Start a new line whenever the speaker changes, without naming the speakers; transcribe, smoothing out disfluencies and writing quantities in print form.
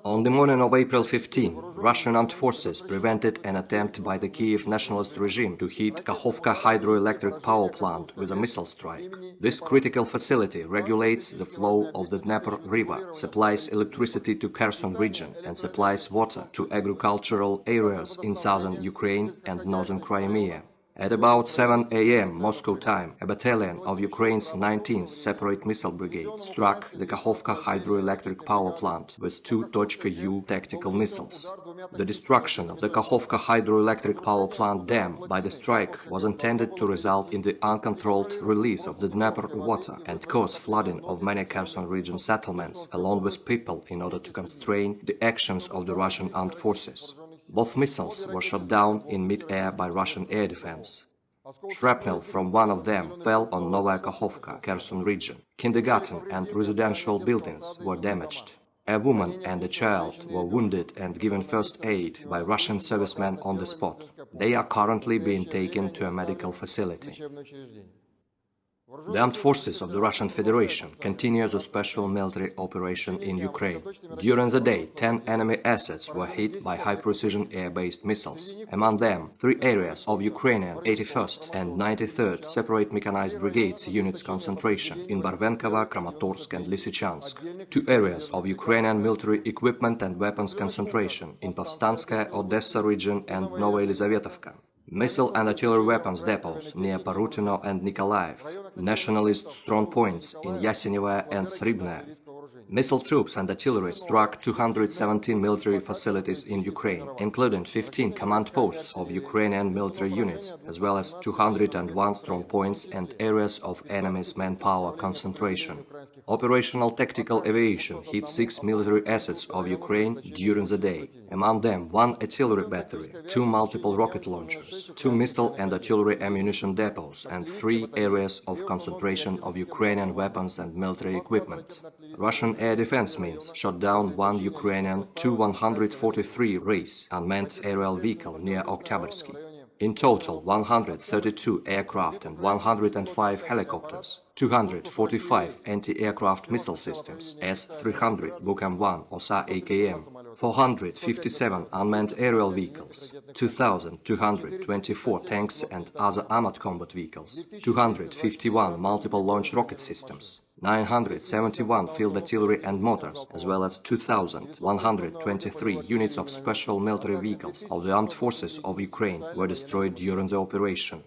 On the morning of April 15, Russian armed forces prevented an attempt by the Kiev nationalist regime to hit Kakhovka hydroelectric power plant with a missile strike. This critical facility regulates the flow of the Dnepr River, supplies electricity to Kherson region, and supplies water to agricultural areas in southern Ukraine and northern Crimea. At about 7 a.m. Moscow time, a battalion of Ukraine's 19th Separate Missile Brigade struck the Kakhovka hydroelectric power plant with two Tochka-U tactical missiles. The destruction of the Kakhovka hydroelectric power plant dam by the strike was intended to result in the uncontrolled release of the Dnepr water and cause flooding of many Kherson region settlements along with people in order to constrain the actions of the Russian armed forces. Both missiles were shot down in mid-air by Russian air defense. Shrapnel from one of them fell on Novaya Kakhovka, Kherson region. Kindergarten and residential buildings were damaged. A woman and a child were wounded and given first aid by Russian servicemen on the spot. They are currently being taken to a medical facility. The armed forces of the Russian Federation continue the special military operation in Ukraine. During the day, 10 enemy assets were hit by high-precision air-based missiles. Among them, 3 areas of Ukrainian 81st and 93rd Separate Mechanized Brigades units concentration in Barvenkovo, Kramatorsk and Lysychansk. 2 areas of Ukrainian military equipment and weapons concentration in Povstanskaya, Odessa region and Novoyelizavetovka. Missile and artillery weapons depots near Parutino and Nikolaev, nationalist strong points in Yasenevo and Sribnaya. Missile troops and artillery struck 217 military facilities in Ukraine, including 15 command posts of Ukrainian military units, as well as 201 strong points and areas of enemy's manpower concentration. Operational tactical aviation hit 6 military assets of Ukraine during the day. Among them, 1 artillery battery, 2 multiple rocket launchers, 2 missile and artillery ammunition depots, and 3 areas of concentration of Ukrainian weapons and military equipment. Russian air defense means shot down 1 Ukrainian Tu-143 race unmanned aerial vehicle near Oktyabrski. In total, 132 aircraft and 105 helicopters, 245 anti-aircraft missile systems S-300 Bukam-1 OSA-AKM, 457 unmanned aerial vehicles, 2,224 tanks and other armored combat vehicles, 251 multiple launch rocket systems, 971 field artillery and mortars, as well as 2,123 units of special military vehicles of the armed forces of Ukraine were destroyed during the operation.